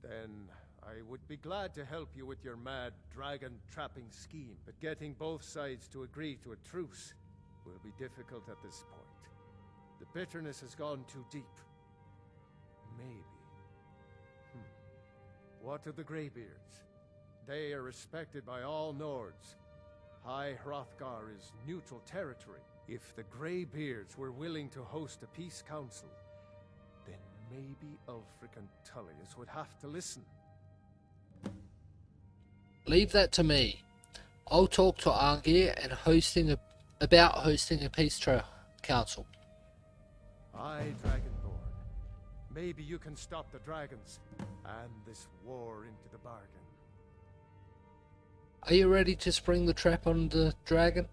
Then I would be glad to help you with your mad dragon-trapping scheme, but getting both sides to agree to a truce will be difficult at this point. The bitterness has gone too deep. Maybe. What of the Greybeards? They are respected by all Nords. High Hrothgar is neutral territory. If the Greybeards were willing to host a peace council, then maybe Ulfric and Tullius would have to listen. Leave that to me. I'll talk to Arngir and about hosting a peace council. Aye, Dragonborn. Maybe you can stop the dragons and this war into the bargain. Are you ready to spring the trap on the dragon?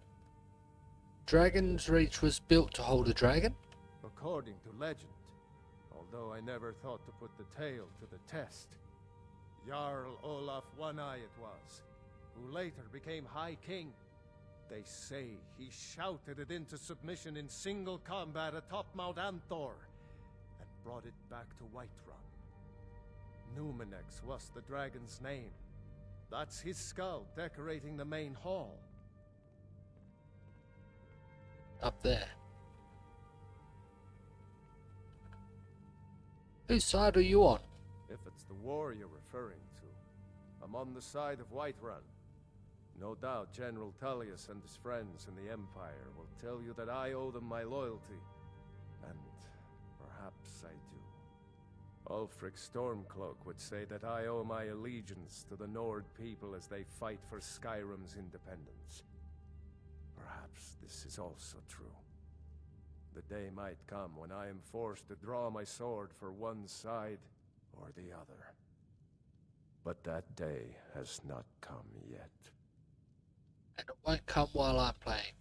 Dragon's Reach was built to hold a dragon? According to legend, although I never thought to put the tale to the test. Jarl Olaf One-Eye it was, who later became High King. They say he shouted it into submission in single combat atop Mount Anthor, and brought it back to Whiterun. Numenex was the dragon's name. That's his skull decorating the main hall. Up there. Whose side are you on? If it's the war you're referring to, I'm on the side of Whiterun. No doubt General Tullius and his friends in the Empire will tell you that I owe them my loyalty. And perhaps I do. Ulfric Stormcloak would say that I owe my allegiance to the Nord people as they fight for Skyrim's independence. Perhaps this is also true. The day might come when I am forced to draw my sword for one side or the other. But that day has not come yet. And it won't come while I'm playing.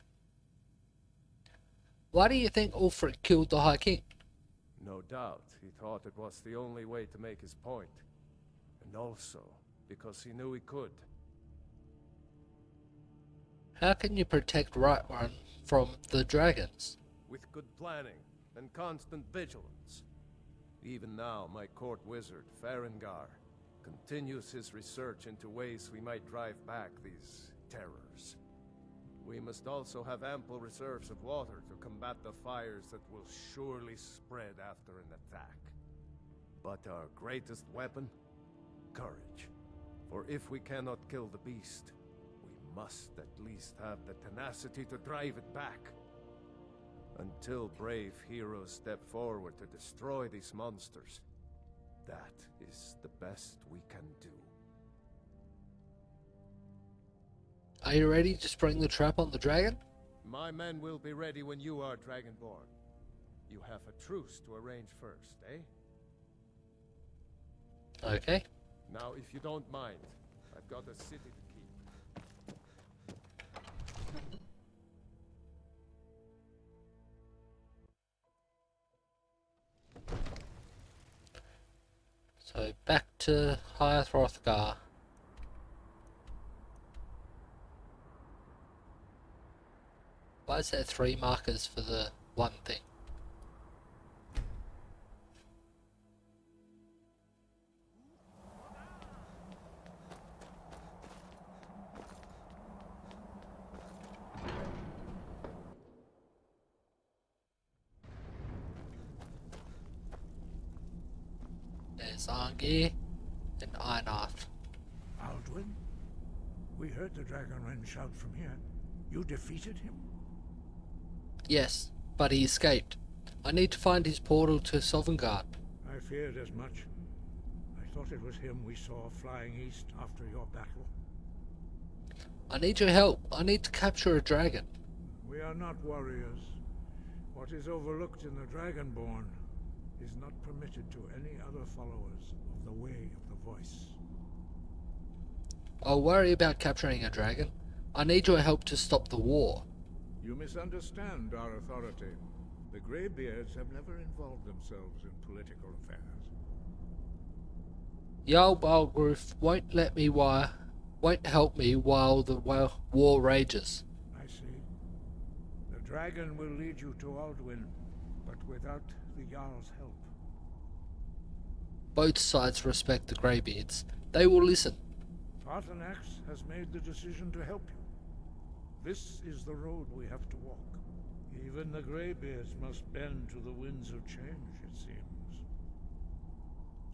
Why do you think Ulfric killed the High King? No doubt he thought it was the only way to make his point. And also because he knew he could. How can you protect Whiterun from the dragons? With good planning and constant vigilance. Even now, my court wizard, Farengar, continues his research into ways we might drive back these terrors. We must also have ample reserves of water to combat the fires that will surely spread after an attack. But our greatest weapon? Courage. For if we cannot kill the beast, we must at least have the tenacity to drive it back. Until brave heroes step forward to destroy these monsters, that is the best we can do. Are you ready to spring the trap on the dragon? My men will be ready when you are, Dragonborn. You have a truce to arrange first, eh? Okay. Now, if you don't mind, I've got a city to keep. So back to High Hrothgar. Why is there 3 markers for the one thing? There's Arngir and Einarth. Alduin? We heard the Dragonren shout from here. You defeated him? Yes, but he escaped. I need to find his portal to Sovngarde. I feared as much. I thought it was him we saw flying east after your battle. I need your help. I need to capture a dragon. We are not warriors. What is overlooked in the Dragonborn is not permitted to any other followers of the Way of the Voice. I'll worry about capturing a dragon. I need your help to stop the war. You misunderstand our authority. The Greybeards have never involved themselves in political affairs. Jarl Balgruuf won't help me while the war rages. I see. The dragon will lead you to Alduin, but without the Jarl's help. both sides respect the Greybeards, they will listen. Paarthurnax has made the decision to help you. This is the road we have to walk. Even the Greybeards must bend to the winds of change, it seems.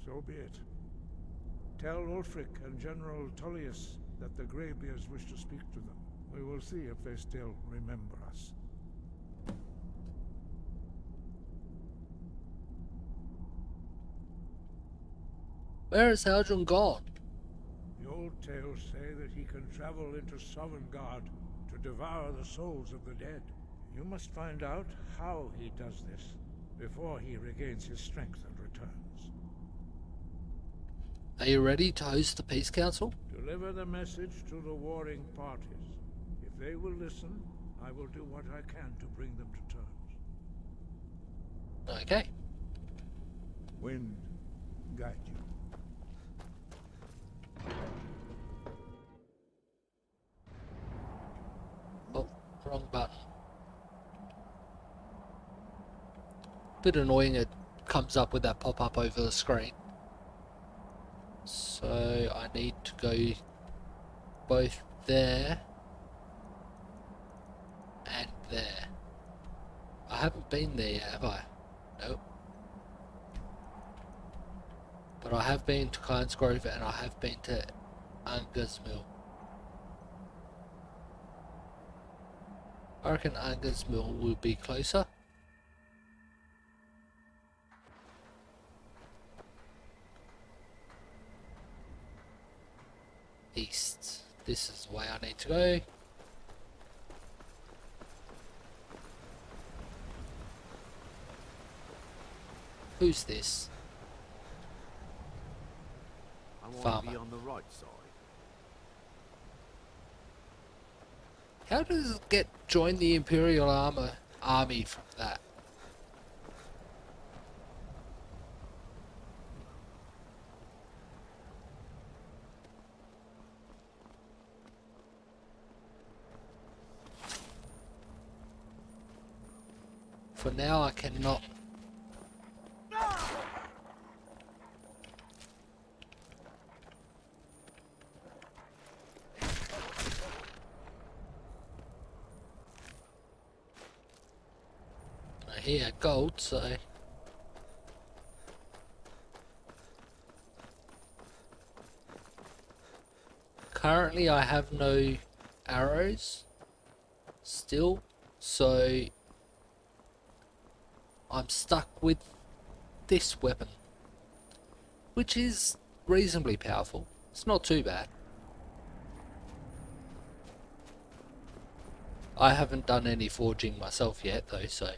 So be it. Tell Ulfric and General Tullius that the Greybeards wish to speak to them. We will see if they still remember us. Where is Aldrin gone? The old tales say that he can travel into Sovngarde to devour the souls of the dead. You must find out how he does this before he regains his strength and returns. Are you ready to host the Peace Council? Deliver the message to the warring parties. If they will listen, I will do what I can to bring them to terms. Okay. Wind, guide you. Oh, wrong button. Bit annoying it comes up with that pop-up over the screen. So I need to go both there and there. I haven't been there yet, have I? Nope. But I have been to Kynesgrove and I have been to Angus Mill. I reckon Angus Mill will be closer. East. This is the way I need to go. Who's this? I want to Farmer. be on the right side. How does it get join the Imperial Army from that? For now I cannot. I hear gold, so currently I have no arrows still, so I'm stuck with this weapon, which is reasonably powerful. It's not too bad. I haven't done any forging myself yet though, so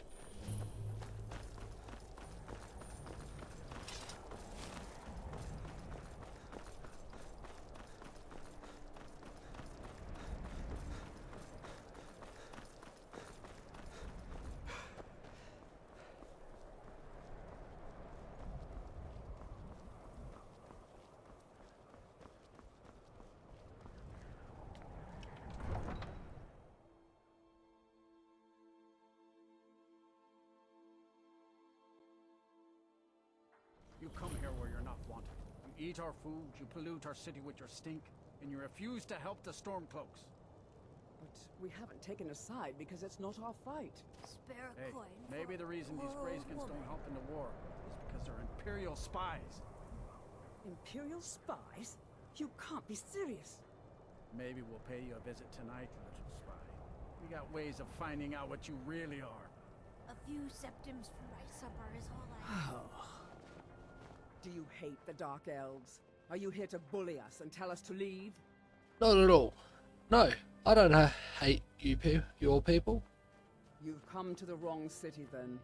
You come here where you're not wanted. You eat our food, you pollute our city with your stink, and you refuse to help the Stormcloaks. But we haven't taken a side because it's not our fight. Spare a Hey, coin. maybe the reason these Greyskins don't help in the war is because they're Imperial spies. Imperial spies? You can't be serious. Maybe we'll pay you a visit tonight, little spy. We got ways of finding out what you really are. A few septims for my supper is all I Oh. Do you hate the Dark Elves? Are you here to bully us and tell us to leave? not at all. No, I don't hate your people. You've come to the wrong city then.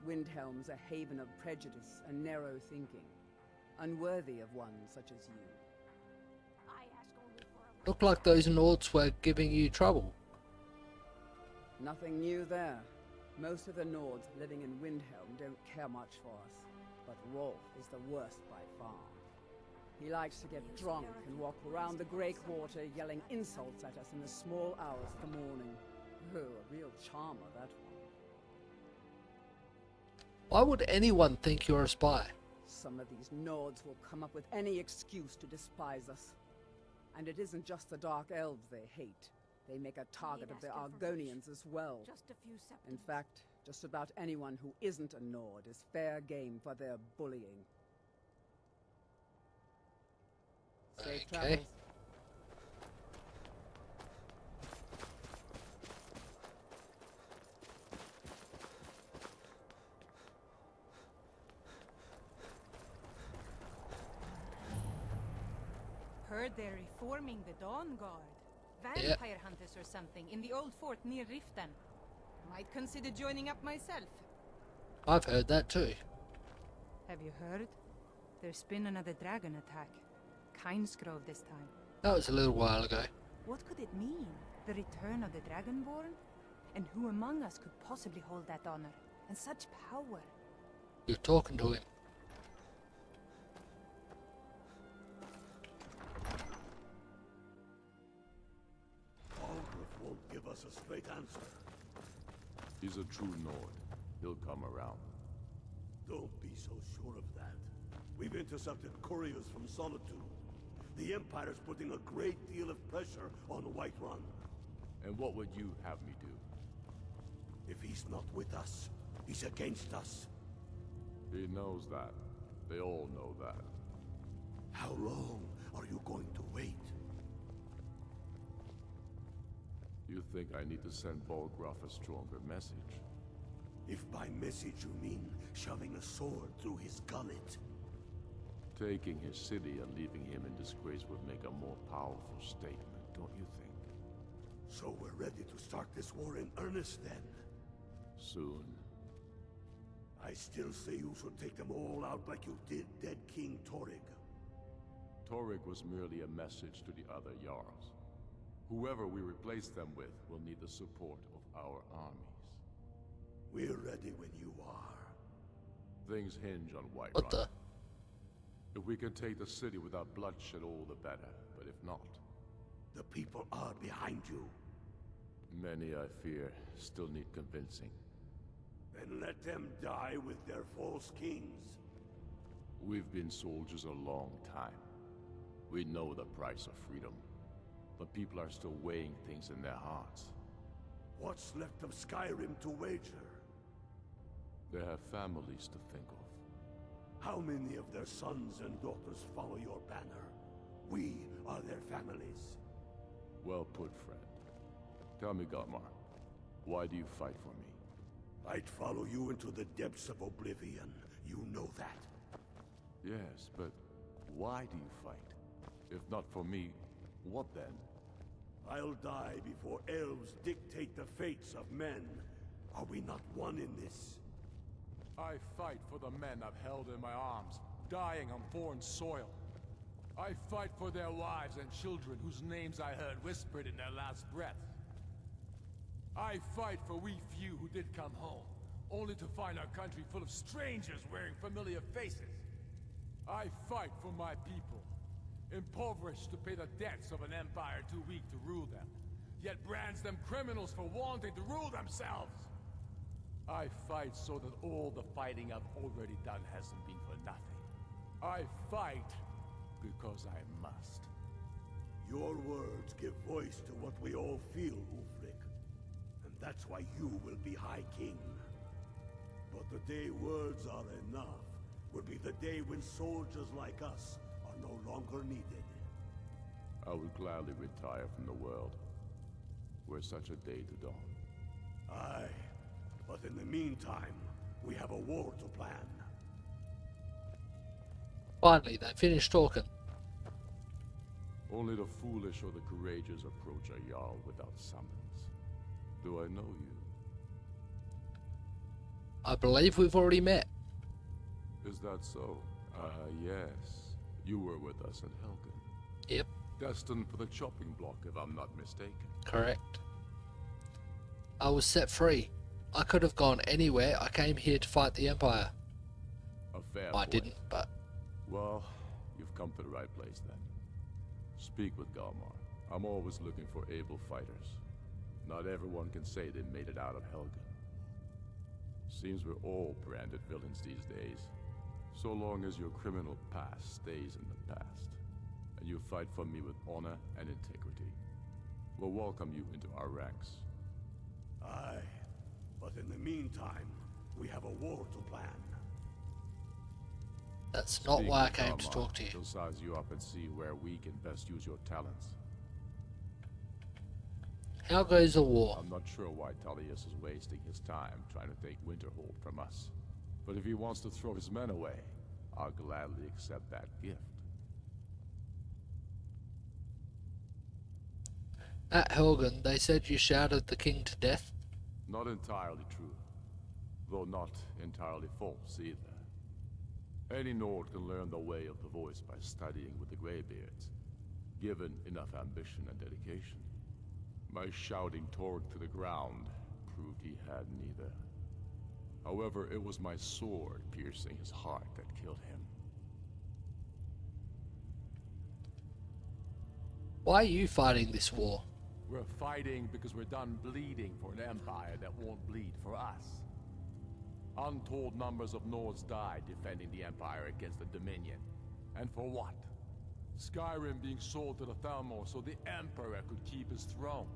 Windhelm's a haven of prejudice and narrow thinking, unworthy of one such as you. ask only for a Look like those Nords were giving you trouble. Nothing new there. Most of the Nords living in Windhelm don't care much for us. But Rolf is the worst by far. He likes to get drunk and walk around the Grey Quarter yelling insults at us in the small hours of the morning. Oh, a real charmer, that one. Why would anyone think you're a spy? Some of these Nords will come up with any excuse to despise us. And it isn't just the Dark Elves they hate. They make a target of the Argonians as well. Just a few septums. In fact, just about anyone who isn't a Nord is fair game for their bullying. Safe travels. Heard they're reforming the Dawn Guard. Vampire hunters or something in the old fort near Riften. Might consider joining up myself. I've heard that too. Have you heard? There's been another dragon attack. Kynesgrove this time. That was a little while ago. What could it mean? The return of the Dragonborn? And who among us could possibly hold that honor? And such power? You're talking to him. Won't give us a straight answer. He's a true Nord. He'll come around. Don't be so sure of that. We've intercepted couriers from Solitude. The Empire's putting a great deal of pressure on Whiterun. And what would you have me do? If he's not with us, he's against us. He knows that. They all know that. How long are you going to wait? You think I need to send Bolgraf a stronger message? If by message you mean shoving a sword through his gullet. Taking his city and leaving him in disgrace would make a more powerful statement, don't you think? So we're ready to start this war in earnest then? Soon. I still say you should take them all out like you did dead King Torrig. Torrig was merely a message to the other Jarls. Whoever we replace them with will need the support of our armies. We're ready when you are. Things hinge on Whiterun. What the? If we can take the city without bloodshed, all the better. But if not... The people are behind you. Many, I fear, still need convincing. Then let them die with their false kings. We've been soldiers a long time. We know the price of freedom. But people are still weighing things in their hearts. What's left of Skyrim to wager? They have families to think of. How many of their sons and daughters follow your banner? We are their families. Well put, friend. Tell me, Galmar, why do you fight for me? I'd follow you into the depths of oblivion. You know that. Yes, but why do you fight? If not for me, what then? I'll die before elves dictate the fates of men. Are we not one in this? I fight for the men I've held in my arms, dying on foreign soil. I fight for their wives and children whose names I heard whispered in their last breath. I fight for we few who did come home, only to find our country full of strangers wearing familiar faces. I fight for my people, impoverished to pay the debts of an empire too weak to rule them, yet brands them criminals for wanting to rule themselves. I fight so that all the fighting I've already done hasn't been for nothing. I fight because I must. Your words give voice to what we all feel, Ulfric. And that's why you will be High King. But the day words are enough will be the day when soldiers like us are no longer needed. I would gladly retire from the world, were such a day to dawn. Aye, but in the meantime, we have a war to plan. Finally, they finished talking. Only the foolish or the courageous approach a Jarl without summons. Do I know you? I believe we've already met. Is that so? Yes. You were with us in Helgen. Yep, Destined for the chopping block, if I'm not mistaken. correct. I was set free. I could have gone anywhere. I came here to fight the Empire. A fair I point. didn't, but Well, you've come to the right place then. Speak with Galmar. I'm always looking for able fighters. Not everyone can say they made it out of Helgen. Seems we're all branded villains these days. So long as your criminal past stays in the past, and you fight for me with honor and integrity, we'll welcome you into our ranks. Aye, but in the meantime, we have a war to plan. That's not Speak why I with came to Garmar. talk to you. He'll size you up and see where we can best use your talents. How goes the war? I'm not sure why Tullius is wasting his time trying to take Winterhold from us. But if he wants to throw his men away, I'll gladly accept that gift. At Helgen, they said you shouted the king to death. Not entirely true, though not entirely false either. Any Nord can learn the way of the voice by studying with the Greybeards, given enough ambition and dedication. My shouting Torg to the ground proved he had neither. However, it was my sword piercing his heart that killed him. Why are you fighting this war? We're fighting because we're done bleeding for an empire that won't bleed for us. Untold numbers of Nords died defending the Empire against the Dominion. And for what? Skyrim being sold to the Thalmor so the Emperor could keep his throne.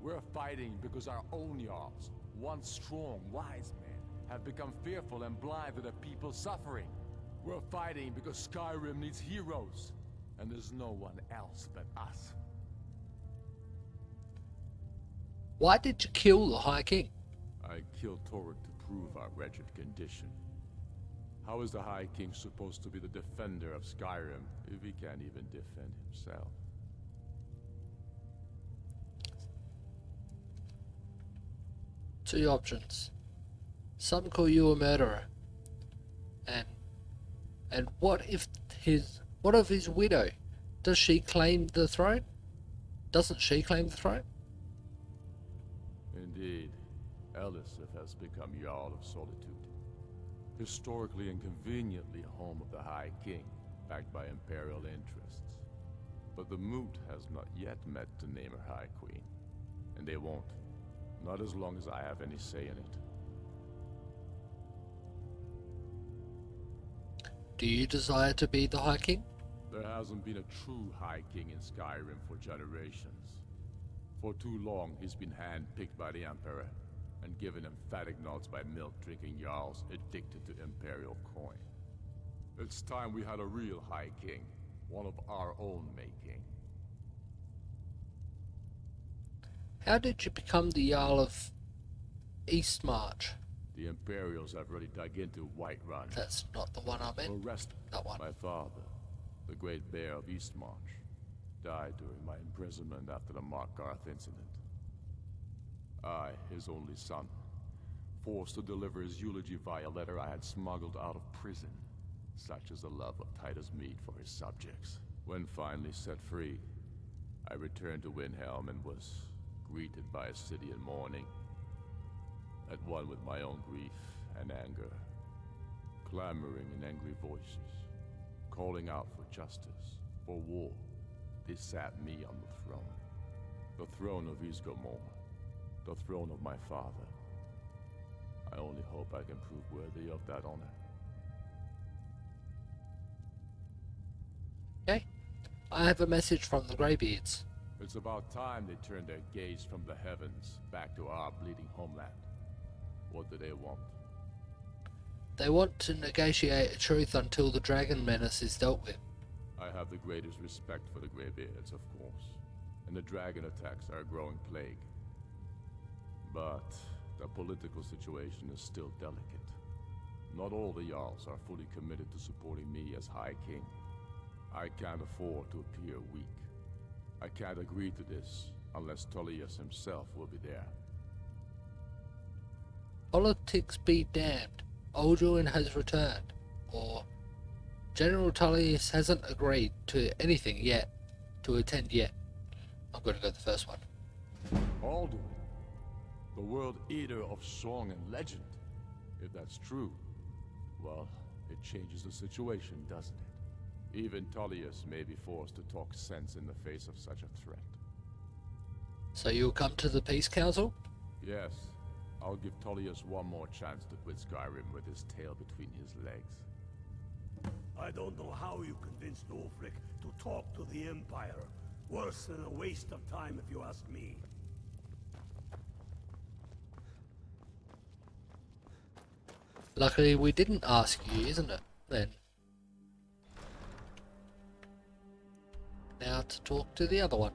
We're fighting because our own Jarls, once strong, wise men, have become fearful and blind to the people's suffering. We're fighting because Skyrim needs heroes, and there's no one else but us. Why did you kill the High King? I killed Torg to prove our wretched condition. How is the High King supposed to be the defender of Skyrim if he can't even defend himself? Two options. Some call you a murderer. And what of his widow? Does she claim the throne? Doesn't she claim the throne? Indeed, Elisif has become Jarl of Solitude. Historically and conveniently home of the High King, backed by Imperial interests. But the Moot has not yet met to name her High Queen. And they won't. Not as long as I have any say in it. Do you desire to be the High King? There hasn't been a true High King in Skyrim for generations. For too long, he's been handpicked by the Emperor, and given emphatic nods by milk-drinking Jarls addicted to Imperial coin. It's time we had a real High King, one of our own making. How did you become the Jarl of Eastmarch? The Imperials have already dug into Whiterun. That's not the one I meant. Arrest That one. my father, the Great Bear of Eastmarch, died during my imprisonment after the Markarth incident. I, his only son, forced to deliver his eulogy via letter I had smuggled out of prison. Such is the love of Titus Mead for his subjects. When finally set free, I returned to Windhelm and was greeted by a city in mourning, at one with my own grief and anger, clamoring in angry voices, calling out for justice, for war. They sat me on the throne of Ysgramor, the throne of my father. I only hope I can prove worthy of that honor. Okay. I have a message from the Greybeards. It's about time they turned their gaze from the heavens back to our bleeding homeland. What do they want? They want to negotiate a truce until the dragon menace is dealt with. I have the greatest respect for the Greybeards, of course, and the dragon attacks are a growing plague. But the political situation is still delicate. Not all the Jarls are fully committed to supporting me as High King. I can't afford to appear weak. I can't agree to this unless Tullius himself will be there. Politics be damned. Alduin has returned. Or General Tullius hasn't agreed to anything yet. To attend yet. I'm going to go the first one. Alduin, the world eater of song and legend. If that's true, well, it changes the situation, doesn't it? Even Tullius may be forced to talk sense in the face of such a threat. So you'll come to the Peace Council? Yes, I'll give Tullius one more chance to quit Skyrim with his tail between his legs. I don't know how you convinced Ulfric to talk to the Empire. Worse than a waste of time, if you ask me. Luckily we didn't ask you, isn't it, then? Now to talk to the other one.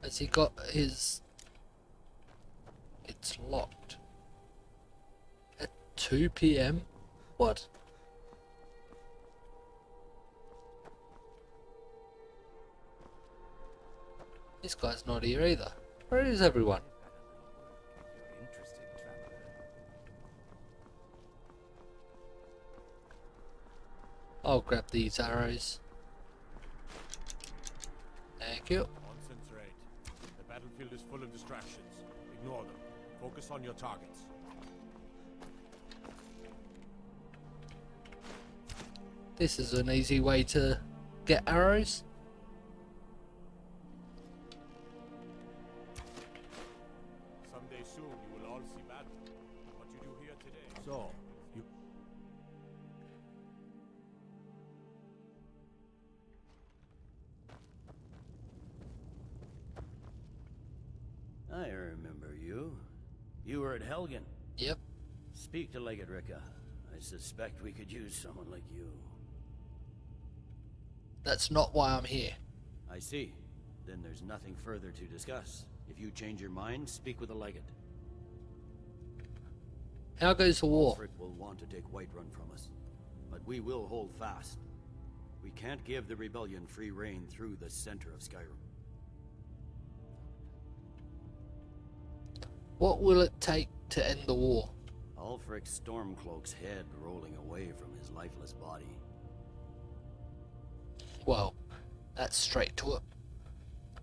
Has he got his... It's locked. At 2 PM? What? This guy's not here either. Where is everyone? I'll grab these arrows. Thank you. Nonsense, Raid. The battlefield is full of distractions. Ignore them. Focus on your targets. This is an easy way to get arrows. Someday soon you will all see battle. What you do here today. So, you... I remember you. You were at Helgen. Yep. Speak to Legate Ricka. I suspect we could use someone like you. That's not why I'm here. I see. Then there's nothing further to discuss. If you change your mind, speak with the Legate. How goes the war? Ulfric will want to take Whiterun from us, but we will hold fast. We can't give the rebellion free rein through the center of Skyrim. What will it take to end the war? Ulfric's Stormcloak's head rolling away from his lifeless body. Well, that's straight to it.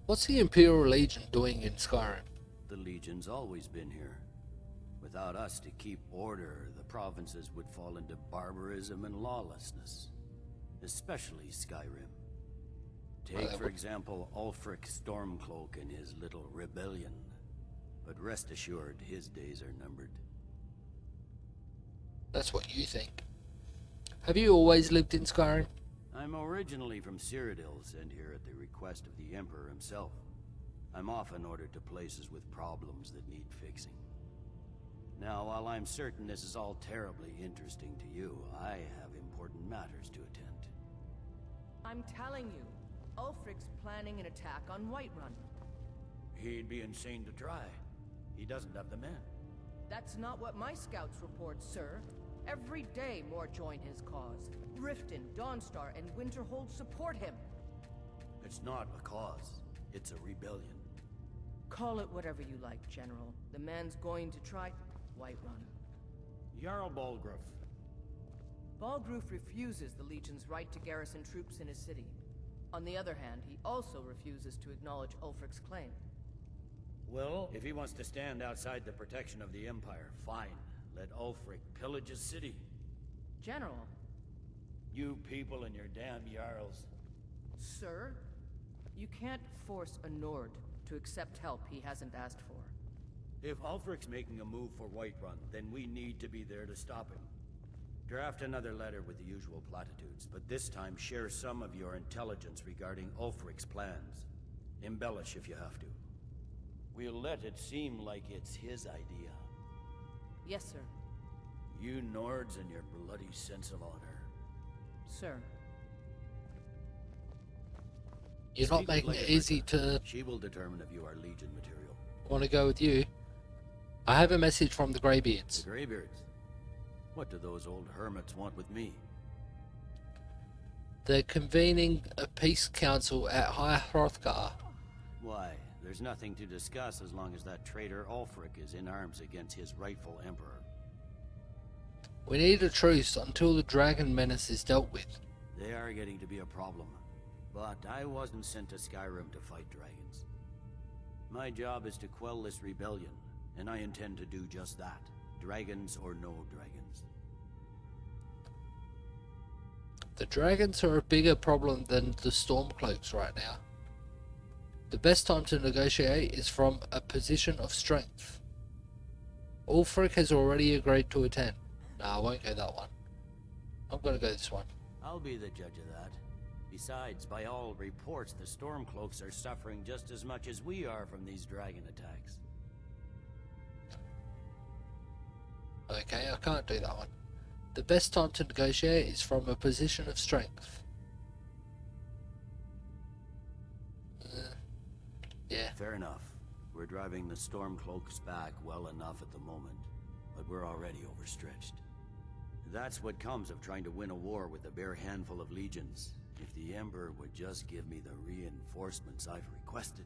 What's the Imperial Legion doing in Skyrim? The Legion's always been here. Without us to keep order, the provinces would fall into barbarism and lawlessness. Especially Skyrim. Take, for example, Ulfric Stormcloak and his little rebellion. But rest assured, his days are numbered. That's what you think. Have you always lived in Skyrim? I'm originally from Cyrodiil, sent here at the request of the Emperor himself. I'm often ordered to places with problems that need fixing. Now, while I'm certain this is all terribly interesting to you, I have important matters to attend. I'm telling you, Ulfric's planning an attack on Whiterun. He'd be insane to try. He doesn't have the men. That's not what my scouts report, sir. Every day more join his cause. Riften, Dawnstar, and Winterhold support him. It's not a cause. It's a rebellion. Call it whatever you like, General. The man's going to try Whiterun. Jarl Balgruuf. Balgruuf refuses the Legion's right to garrison troops in his city. On the other hand, he also refuses to acknowledge Ulfric's claim. Well, if he wants to stand outside the protection of the Empire, fine. Let Ulfric pillage his city. General. You people and your damn Jarls. Sir, you can't force a Nord to accept help he hasn't asked for. If Ulfric's making a move for Whiterun, then we need to be there to stop him. Draft another letter with the usual platitudes, but this time share some of your intelligence regarding Ulfric's plans. Embellish if you have to. We'll let it seem like it's his idea. Yes, sir. You Nords and your bloody sense of honor. Sir. You're not making it easy to... She will determine if you are Legion material. Want to go with you? I have a message from the Greybeards. The Greybeards? What do those old hermits want with me? They're convening a peace council at High Hrothgar. Why? There's nothing to discuss as long as that traitor Ulfric is in arms against his rightful emperor. We need a truce until the dragon menace is dealt with. They are getting to be a problem. But I wasn't sent to Skyrim to fight dragons. My job is to quell this rebellion, and I intend to do just that. Dragons or no dragons. The dragons are a bigger problem than the Stormcloaks right now. The best time to negotiate is from a position of strength. Ulfric has already agreed to attend. No, I won't go that one. I'm gonna go this one. I'll be the judge of that. Besides, by all reports, the Stormcloaks are suffering just as much as we are from these dragon attacks. Okay, I can't do that one. The best time to negotiate is from a position of strength. Yeah. Fair enough. We're driving the Stormcloaks back well enough at the moment, but we're already overstretched. That's what comes of trying to win a war with a bare handful of legions. If the Emperor would just give me the reinforcements I've requested.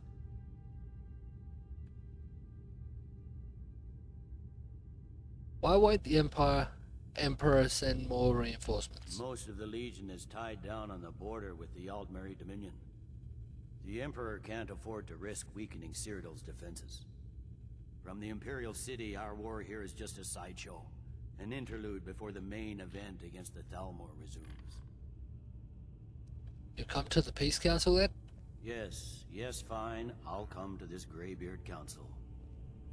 Why won't the Emperor send more reinforcements? Most of the Legion is tied down on the border with the Aldmeri Dominion. The Emperor can't afford to risk weakening Cyrodiil's defenses. From the Imperial City, our war here is just a sideshow. An interlude before the main event against the Thalmor resumes. You come to the Peace Council then? Yes, fine. I'll come to this Greybeard Council.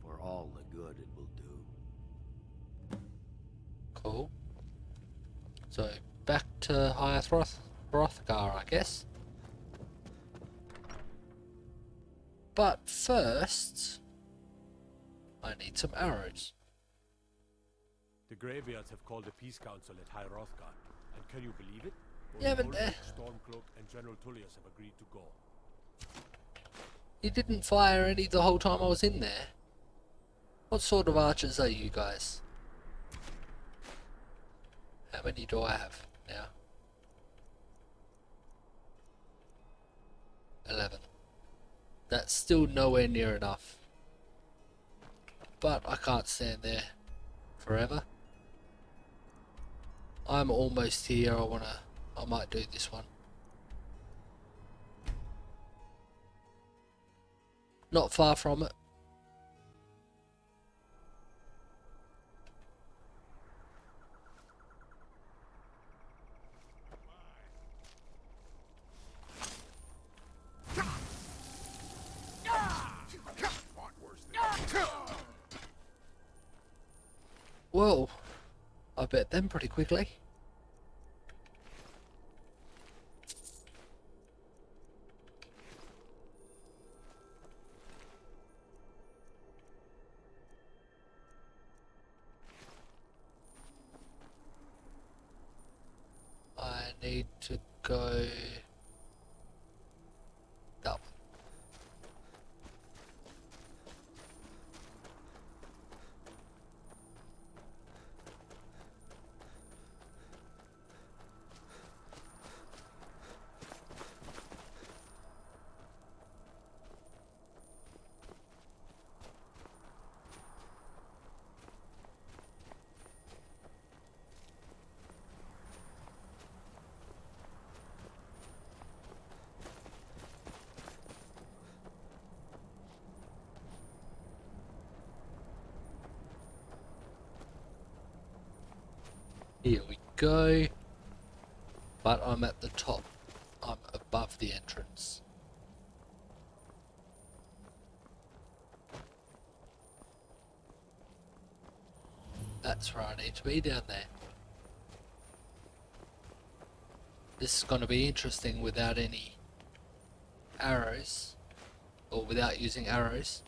For all the good it will do. Cool. So, back to High Hrothgar, I guess. But first, I need some arrows. The Greybeards have called a peace council at High Hrothgar, and can you believe it? Yeah, but Ulfric, Stormcloak, and General Tullius have agreed to go. You didn't fire any the whole time I was in there. What sort of archers are you guys? How many do I have now? 11. That's still nowhere near enough. But I can't stand there forever. I'm almost here. I might do this one. Not far from it. Whoa, I bet them pretty quickly. I need to go that one. Here we go. But I'm at the top. I'm above the entrance. That's where I need to be, down there. This is going to be interesting without any arrows. Or without using arrows.